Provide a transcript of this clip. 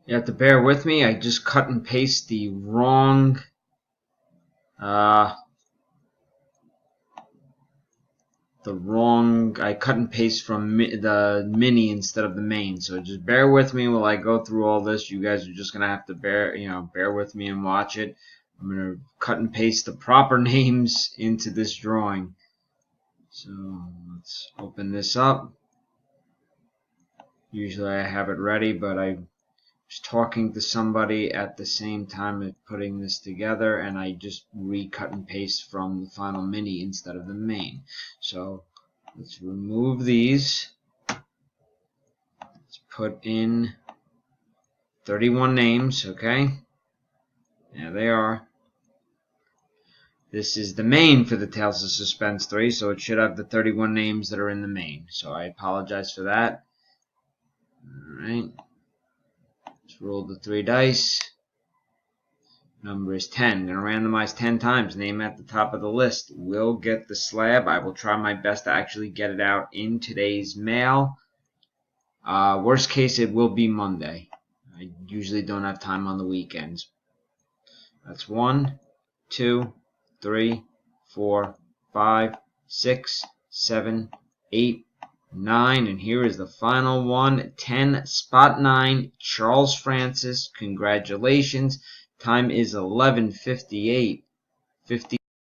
You have to bear with me. I just cut and paste the wrong I cut and paste from the mini instead of the main. So just bear with me while I go through all this. You guys are just gonna have to bear with me and watch it. I'm gonna cut and paste the proper names into this drawing. So let's open this up. Usually I have it ready, but I was talking to somebody at the same time as putting this together, and I just recut and paste from the final mini instead of the main. So let's remove these. Let's put in 31 names, okay? There they are. This is the main for the Tales of Suspense 3, so it should have the 31 names that are in the main. So I apologize for that. Alright. Let's roll the 3 dice. Number is 10. I'm going to randomize 10 times. Name at the top of the list will get the slab. I will try my best to actually get it out in today's mail. Worst case, it will be Monday. I usually don't have time on the weekends. That's 1, 2, 3, 4, 5, 6, 7, 8, 9, and here is the final one, 10, spot 9, Charles Francis. Congratulations. Time is 11:58.